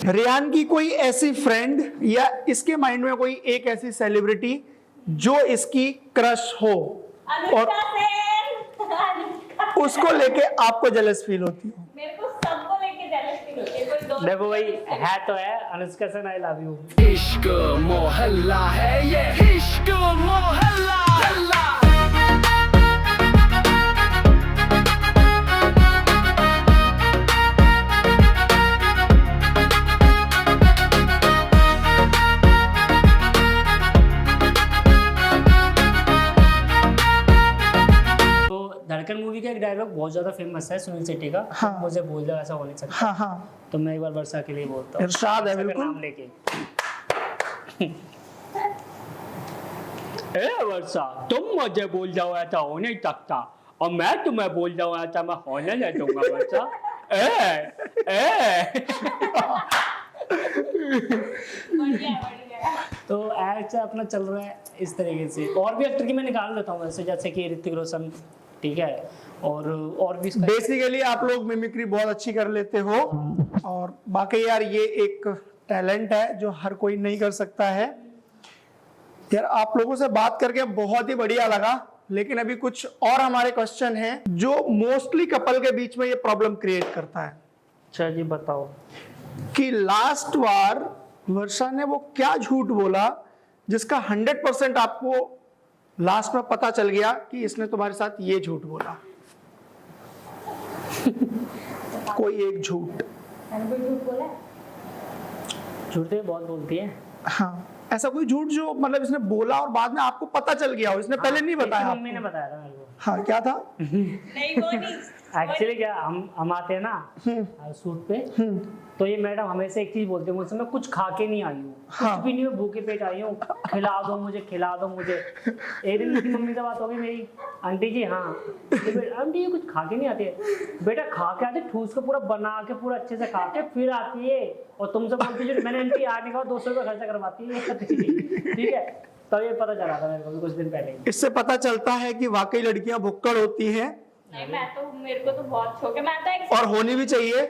रेहान की कोई ऐसी फ्रेंड या इसके माइंड में कोई एक ऐसी सेलिब्रिटी जो इसकी क्रश हो और उसको लेके आपको जेलस फील होती हो? मेरे को सबको लेके जेलस फील होती है। कोई दो देखो भाई, है तो है Anushka Sen, I love you. इश्क मोहल्ला है ये, इश्क मोहल्ला। धड़कन मूवी का एक डायलॉग बहुत ज्यादा फेमस है सुनील शेट्टी का। हाँ। मुझे बोल दो ऐसा हो नहीं सकता। हाँ हाँ, तो मैं एक बार वर्षा के लिए बोलता हूँ, इरशाद है वर्षा का बिल्कुल। नाम लेके। ए वर्षा, तुम मुझे बोल जाओ ऐसा हो नहीं सकता, और मैं तुम्हें बोल जाऊँ ऐसा मैं होने नहीं दूंगा वर्षा। बढ़िया। तो ऐसा अपना चल रहा है इस तरीके से। और भी एक्टर की मैं निकाल देता हूँ वैसे, जैसे कि ऋतिक रोशन, ठीक है, और भी इसका बेसिकली आप लोग मिमिक्री बहुत अच्छी कर लेते हो, और बाकी यार ये एक टैलेंट है जो हर कोई नहीं कर सकता है। यार आप लोगों से बात करके बहुत ही बढ़िया लगा, लेकिन अभी कुछ और हमारे क्वेश्चन हैं जो मोस्टली कपल के बीच में ये प्रॉब्लम क्रिएट करता है। अच्छा जी बताओ। कि लास्ट बार वर्षा ने वो क्या झूठ बोला जिसका 100% आपको लास्ट में पता चल गया कि इसने तुम्हारे साथ ये झूठ बोला? कोई एक झूठ। मैंने कोई झूठ बोला है? झूठ तो ये बहुत बोलती है। हाँ, ऐसा कोई झूठ जो मतलब इसने बोला और बाद में आपको पता चल गया हो, इसने पहले नहीं बताया इसकी मम्मी ने आपको? बताया था मेरे को। हाँ, क्या था? नहीं वो नहीं। एक्चुअली क्या, हम आते हैं ना शूट पे, तो ये मैडम हमेशा एक चीज बोलते हैं मुझसे, मैं कुछ खा के नहीं आई हूँ, हाँ। कुछ भी नहीं, मैं भूखे पेट आई हूँ, खिला दो मुझे, खिला दो मुझे। एक दिन मेरी मम्मी से बात हो गई मेरी, आंटी जी हाँ, आंटी ये कुछ खा के नहीं आती है। बेटा खा के आती, ठूस के पूरा बना के पूरा अच्छे से खा के फिर आती है, और तुमसे बोलती है मैंने आंटी आने का 200 रुपये खर्चा करवाती है, ठीक है। तो ये पता चला था मेरे को भी कुछ दिन पहले। इससे पता चलता है कि वाकई लड़कियां भुक्कड़ होती हैं, नहीं मैं तो, मेरे को तो बहुत शौक है, मैं तो एक और होनी भी चाहिए।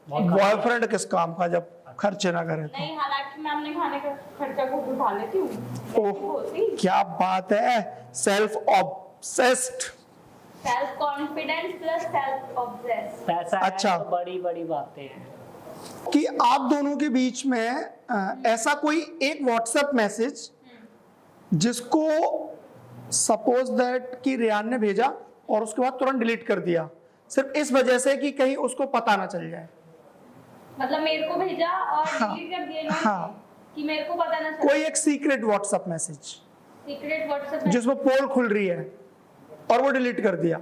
बॉयफ्रेंड किस काम का जब खर्चे ना करे तो। नहीं, हालांकि मैं अपने खाने का खर्चा खुद उठा लेती हूँ। ओह, क्या बात है, self obsessed. Self confidence plus self obsessed. पैसा अच्छा। है तो बड़ी बड़ी बातें हैं। कि आप दोनों के बीच में ऐसा कोई एक व्हाट्सएप मैसेज जिसको सपोज दैट कि रेहान ने भेजा और उसके बाद तुरंत डिलीट कर दिया, सिर्फ इस वजह से कि कहीं उसको पता ना चल जाए। मतलब मेरे को भेजा और हाँ, डिलीट कर दिया इन्होंने, हाँ। कि मेरे को पता ना चले। कोई एक secret WhatsApp message secret WhatsApp में। जिसमें पोल खुल रही है और वो डिलीट कर दिया।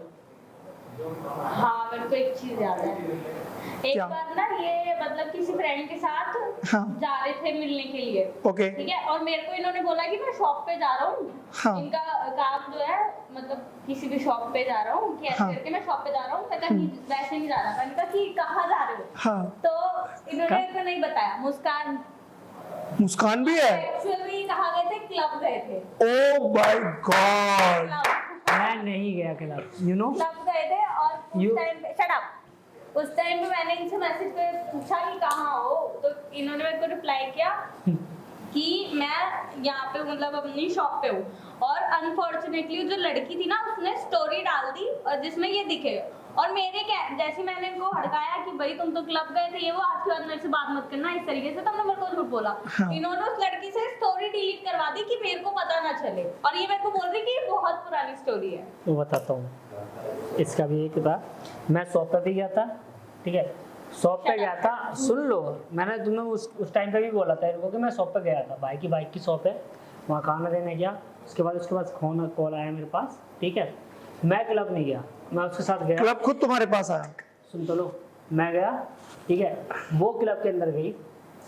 हाँ मेरे को एक चीज याद है। एक क्या? बार ना ये मतलब किसी फ्रेंड के साथ हाँ। जा रहे थे मिलने के लिए, ओके। ठीक है, और मेरे को इन्होंने बोला कि मैं शॉप पे जा रहा हूँ। हाँ। इनका काम जो है मतलब किसी भी शॉप पे जा रहा हूँ, कि ऐसे हाँ। करके मैं शॉप पे जा रहा हूँ। मैं कहा कि वैसे नहीं जा रहा। मैंने कहा कि कहाँ जा रहे हो? हाँ, तो इन्होंने मेरे को नहीं बताया। मुस्कान मुस्कान भी है। एक्चुअली कहाँ गए थे? क्लब गए थे। Oh my God. मैं नहीं गया क्लब, यू नो। क्लब गए थे और उस You- टाइम पे शट अप। उस टाइम पे मैंने इनसे मैसेज पे पूछा कि कहाँ हो, तो इन्होंने मेरे को रिप्लाई किया कि मैं यहाँ पे मतलब अपनी शॉप पे हूँ। और अनफॉर्चुनेटली जो लड़की थी ना उसने स्टोरी डाल दी और जिसमें ये दिखे, और मेरे क्या जैसे मैंने इनको हड़काया कि भाई तुम तो क्लब गए थे, ये वो आज के बाद मेरे से बात मत करना इस तरीके से, तुमने मेरे को झूठ बोला। हाँ। इन्होंने उस लड़की से स्टोरी डिलीट करवा दी कि मेरे को पता ना चले, और ये मेरे को बोल रही कि ये बहुत पुरानी स्टोरी है। तो बताता हूँ, इसका भी एक था। मैं शॉप पे भी गया था, ठीक है, शॉप पे गया था, सुन लो, मैंने तुम्हें उस टाइम पे भी बोला था इनको कि मैं शॉप पे गया था, भाई की बाइक की शॉप है, वहाँ खाना देने गया। उसके बाद कॉल आया मेरे पास, ठीक है, मैं क्लब नहीं गया, मैं उसके साथ गया। क्लब खुद तुम्हारे पास आया? सुन तो लो, मैं गया, ठीक है, वो क्लब के अंदर गई,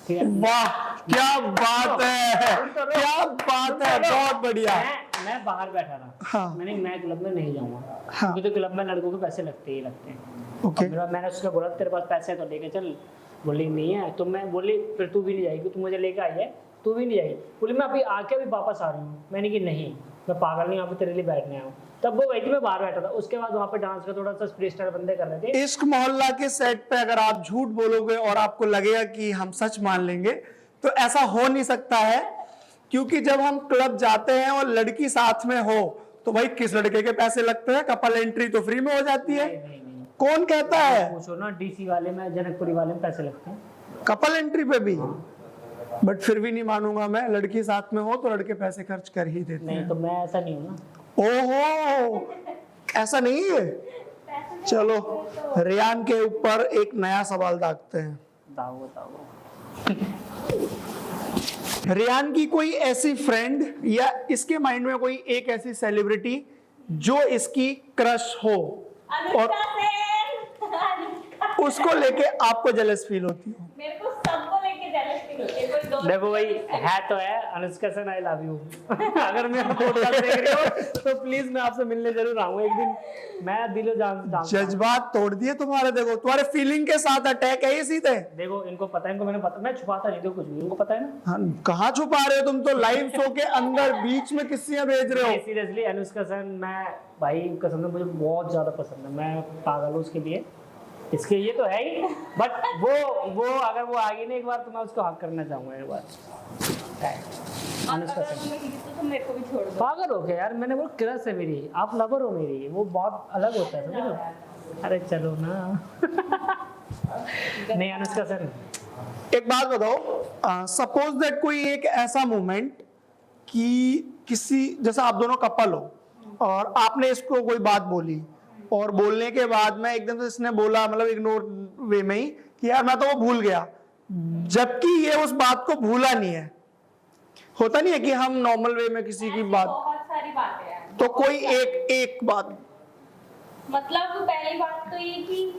ठीक है। वाह, क्या बात है, क्या बात है, बहुत बढ़िया। मैं बाहर बैठा रहा। हाँ। मैं क्लब में नहीं जाऊंगा, हाँ। क्योंकि तो क्लब में लड़कों के पैसे लगते ही लगते हैं। ओके। मैंने उसको बोला तेरे पास पैसे है तो लेके चल, बोली नहीं है। तो मैं बोली फिर तू भी नहीं जाएगी, तू मुझे लेके आई है, तू भी नहीं जाएगी। बोली मैं अभी आके भी वापस आ रही हूँ। मैंने कि नहीं, मैं पागल नहीं, यहाँ पे तेरे लिए बैठने आया हूँ। तब वो गई थी, मैं बाहर बैठा था। उसके बाद वहाँ पे डांस का थोड़ा सा फ्री स्टाइल बंदे कर रहे थे। इश्क मोहल्ला के सेट पे अगर आप झूठ बोलोगे और आपको लगेगा कि हम सच मान लेंगे, तो ऐसा हो नहीं सकता है, क्योंकि जब हम क्लब जाते हैं और लड़की साथ में हो तो भाई किस लड़के के पैसे लगते हैं? कपल एंट्री तो फ्री में हो जाती है। नहीं, कौन कहता है? पूछो ना, डीसी वाले में, जनकपुरी वाले में पैसे लगते हैं। कपल एंट्री पे भी? बट फिर भी नहीं मानूंगा मैं, लड़की साथ में हो तो लड़के पैसे खर्च कर ही देते नहीं हैं। तो मैं ऐसा नहीं हूँ ना। ओहो, ऐसा नहीं है। चलो रेयान के ऊपर एक नया सवाल दागते हैं। दाओ दाओ। रेयान की कोई ऐसी फ्रेंड या इसके माइंड में कोई एक ऐसी सेलिब्रिटी जो इसकी क्रश हो और अनुष्का सेन। अनुष्का। उसको लेके आपको जेलस फील होती हो? मेरे को सबको लेके जेलस फील होती है, कोई दोस्त देखो भाई, है तो है Anushka Sen, I love you. अगर मेरा पॉडकास्ट देख रहे हो तो प्लीज मैं आपसे मिलने जरूर आऊंगा एक दिन। मैं दिलो जान जज्बात तोड़ दिए तुम्हारे। देखो तुम्हारे फीलिंग के साथ अटैक है ये सीधे। देखो इनको पता है, इनको मैंने पता, मैं छुपाता नहीं हूँ कुछ भी, इनको पता है ना। हाँ, कहाँ छुपा रहे हो तुम? तो लाइव शो के अंदर बीच में किस्सियां भेज रहे हो। सीरियसली अनुष्का सेन, मैं भाई कसम से मुझे बहुत ज्यादा पसंद है, मैं पागल हूँ उसके लिए। इसके ये तो है ही, बट वो अगर वो आगे नहीं एक बार तो मैं उसको हक करना चाहूंगा एक बार। अनुष्का अगर सेन तुम्हें तो तुम मेरे को भी छोड़ दो। पागल हो गया यार, मैंने वो क्रश है मेरी, आप लवर हो मेरी, वो बहुत अलग होता है समझ। अरे चलो ना। नहीं अनुष्का सेन। एक बात बताओ, सपोज दैट कोई एक ऐसा मोमेंट कि किसी, जैसा आप दोनों कपल हो और आपने इसको कोई बात बोली और बोलने के बाद में एकदम से इसने बोला, मतलब इग्नोर वे में ही, कि यार मैं तो वो भूल गया, जबकि ये उस बात को भूला नहीं है। होता नहीं है कि हम नॉर्मल वे में किसी की ऐसी बात, बहुत सारी बातें हैं। तो कोई एक बात। मतलब पहली बात तो ये कि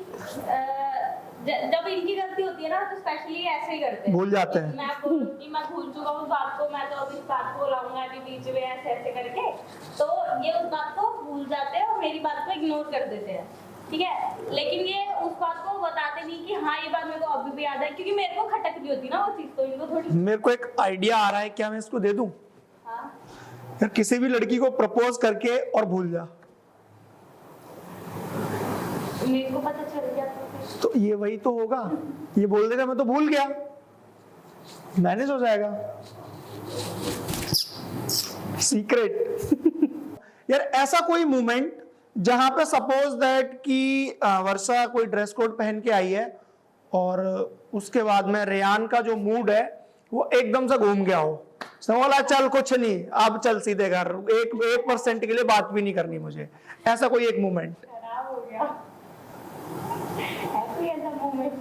जब इनकी गलती होती है ना तो स्पेशली ऐसे ही करते हैं, भूल जाते हैं। मैं बोलूंगी मैं भूल चुका हूँ उस बात को, मैं तो अभी इस बात को लाऊंगा अभी बीच में ऐसे ऐसे करके, तो ये उस बात को भूल जाते हैं और मेरी बात को इग्नोर कर देते हैं, ठीक है। लेकिन ये उस बात को बताते नहीं कि हाँ ये बात मेरे को अभी भी याद है, क्योंकि मेरे को खटक रही होती ना वो चीज, तो इनको थोड़ी। मेरे को एक आइडिया आ रहा है, क्या मैं इसको दे दूं? हाँ यार किसी भी लड़की को प्रपोज करके और भूल जा, मेरे को पता चल गया तो फिर। तो ये वही तो होगा। ये बोल देगा मैं तो भूल गया, मैनेज हो जाएगा। सीक्रेट। यार ऐसा कोई मोमेंट जहां पे सपोज दैट कि वर्षा कोई ड्रेस कोड पहन के आई है और उसके बाद में रेयान का जो मूड है वो एकदम से घूम गया हो, उसने बोला चल कुछ नहीं, अब चल सीधे घर, 1% के लिए बात भी नहीं करनी मुझे। ऐसा कोई एक मोमेंट? खराब हो गया ऐसा मोमेंट।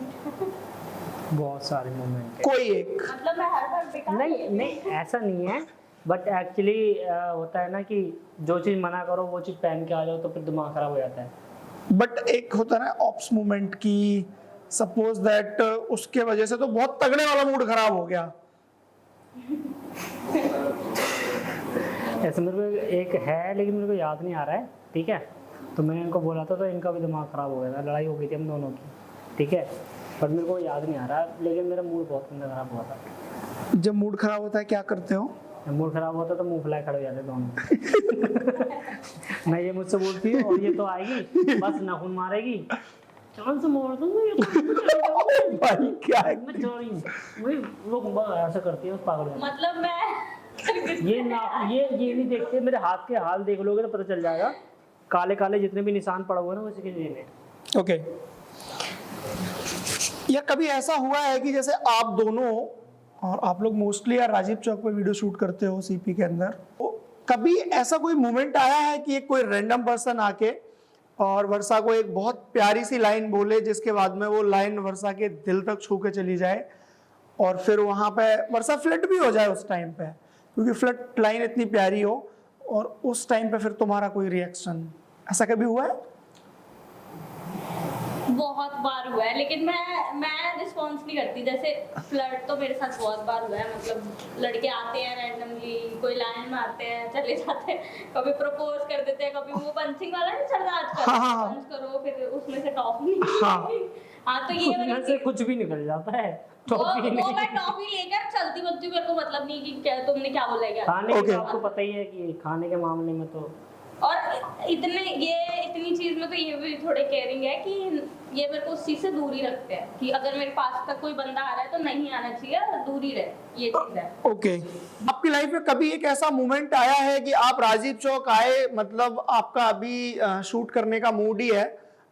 बहुत सारे मोमेंट है। कोई एक? मतलब मैं हर बार बेकार नहीं ऐसा नहीं है, बट एक्चुअली होता है ना कि जो चीज मना करो वो चीज पहन के आ जाओ तो फिर दिमाग खराब हो जाता है। बट एक होता है ना ऑप्स मोमेंट की, सपोज दैट उसके वजह से तो बहुत तगड़े वाला मूड खराब हो गया। ऐसे मेरे को एक है लेकिन मेरे को याद नहीं आ रहा है, ठीक है। तो मैंने इनको बोला था तो इनका भी दिमाग खराब हो गया था, लड़ाई हो गई थी हम दोनों की, ठीक है। पर मेरे को याद नहीं आ रहा, लेकिन मेरा मूड बहुत खराब हुआ था। जब मूड खराब होता है क्या करते हो? मूड खराब होता तो मुंह फुलाए खड़े हो जाते दोनों। मैं ये मुझसे बोलती हूँ और ये तो आएगी बस नाखून मारेगी, चांस मार दूंगी भाई क्या है? मैं चोरी वही वो ऐसा करती है उस पागल में। मतलब मैं ये नहीं देखते, मेरे हाथ के हाल देख लोगे तो पता चल जाएगा, काले काले जितने भी निशान पड़े हुए ना उसी के लिए। ओके। या कभी ऐसा हुआ है कि जैसे आप दोनों, और आप लोग मोस्टली यार राजीव चौक पे वीडियो शूट करते हो सीपी के अंदर, तो कभी ऐसा कोई मोमेंट आया है कि एक कोई रैंडम पर्सन आके और वर्षा को एक बहुत प्यारी सी लाइन बोले जिसके बाद में वो लाइन वर्षा के दिल तक छू के चली जाए और फिर वहां पे वर्षा फ्लड भी हो जाए उस टाइम पे, क्योंकि फ्लड लाइन इतनी प्यारी हो, और उस टाइम पे फिर तुम्हारा कोई रिएक्शन, ऐसा कभी हुआ है? बहुत बार हुआ है, लेकिन मैं रिस्पॉन्स नहीं करती। जैसे फ्लर्ट तो मेरे साथ बहुत बार हुआ है, मतलब लड़के आते हैं रैंडमली, कोई लाइन मारते हैं चले जाते हैं, कभी प्रपोज कर देते हैं, कभी वो पंचिंग वाला नहीं चल रहा आजकल, हाँ। पंच करो फिर उसमें से टॉप नहीं। हाँ। हाँ तो ये वाली से कुछ भी निकल जाता है। टॉफी वो मैं टॉफी लेकर चलती बनती हूँ, मेरे को मतलब नहीं कि क्या तुमने क्या बोला है क्या। खाने Okay. के आपको पता ही है कि खाने के मामले में तो और इतनी चीज में तो ये भी थोड़े केयरिंग है कि ये मेरे को उस चीज से दूर ही रखते हैं कि अगर मेरे पास तक कोई बंदा आ रहा है तो नहीं आना चाहिए, दूर ही रहे, ये चीज है। ओके आपकी लाइफ में कभी एक ऐसा मोमेंट आया है कि आप राजीव चौक आए, मतलब आपका अभी शूट करने का मूड ही है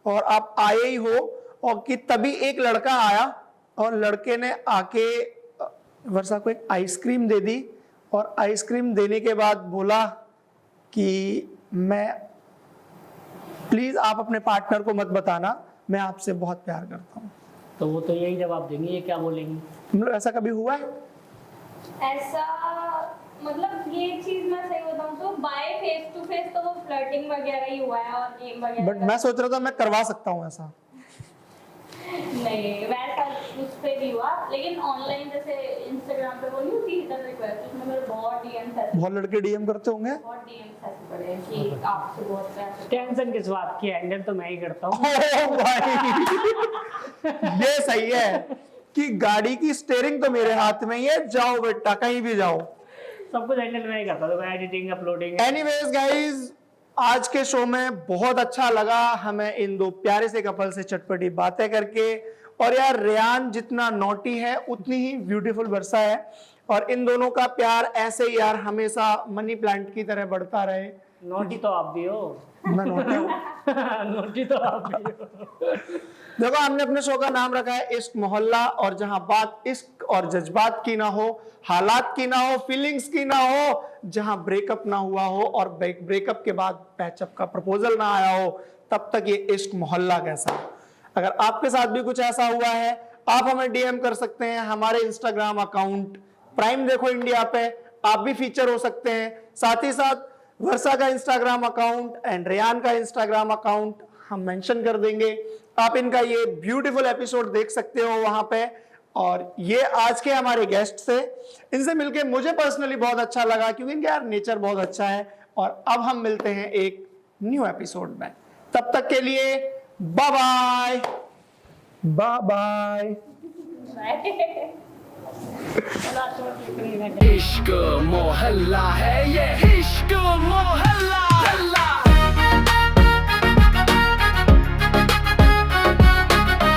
और आप आए ही हो, और कि तभी एक लड़का आया और लड़के ने आके वर्षा को एक आइसक्रीम दे दी, और आइसक्रीम देने के बाद बोला कि मैं प्लीज आप अपने पार्टनर को मत बताना, मैं आपसे बहुत प्यार करता हूँ। तो वो तो यही जवाब देंगे, ये क्या बोलेंगे? मतलब ऐसा कभी हुआ है? ऐसा मतलब ये चीज मैं सही बताऊं तो बाय फेस टू फेस तो वो फ्लर्टिंग वगैरह ही हुआ है और गेम वगैरह। बट मैं सोच रहा था मैं करवा सकता हूँ ऐसा। नहीं वैसा उस पे भी हुआ, लेकिन ऑनलाइन जैसे इंस्टाग्राम पे वो नहीं होती हिडन रिक्वेस्ट, उसमें मेरे बहुत डीएम्स ऐसे, बहुत लड़के डीएम करते होंगे। बहुत डीएम्स ऐसे पड़े हैं कि आपसे बहुत प्यार। टेंशन किस बात की, हैंडल तो मैं ही करता हूँ। ओ भाई ये सही है कि गाड़ी की स्टीयरिंग तो मेरे हाथ में ही है, जाओ बेटा कहीं भी जाओ। सब कुछ हैंडल मैं ही करता हूँ, एडिटिंग अपलोडिंग। एनीवेज गाइज, आज के शो में बहुत अच्छा लगा हमें इन दो प्यारे से कपल से चटपटी बातें करके, और यार रेयान जितना नॉटी है उतनी ही ब्यूटीफुल वर्षा है, और इन दोनों का प्यार ऐसे ही यार हमेशा मनी प्लांट की तरह बढ़ता रहे। नोटी तो आप भी हो। मैं नॉटी हूँ। नोटी तो आप भी हो। देखो हमने अपने शो का नाम रखा है इश्क मोहल्ला, और जहां बात इश्क और जज्बात की ना हो, हालात की ना हो, फीलिंग्स की ना हो, जहां ब्रेकअप ना हुआ हो और ब्रेकअप के बाद पैचअप का प्रपोजल ना आया हो, तब तक ये इश्क मोहल्ला कैसा। अगर आपके साथ भी कुछ ऐसा हुआ है, आप हमें डीएम कर सकते हैं हमारे इंस्टाग्राम अकाउंट प्राइम देखो इंडिया पे, आप भी फीचर हो सकते हैं। साथ ही साथ वर्षा का इंस्टाग्राम अकाउंट एंड रेयान का इंस्टाग्राम अकाउंट हम मेंशन कर देंगे, आप इनका ये ब्यूटीफुल एपिसोड देख सकते हो वहां पे। और ये आज के हमारे गेस्ट से, इनसे मिलके मुझे पर्सनली बहुत अच्छा लगा, क्योंकि इनका यार नेचर बहुत अच्छा है। और अब हम मिलते हैं एक न्यू एपिसोड में, तब तक के लिए बाय बाय बाय बाय। इश्क मोहल्ला है ये, इश्क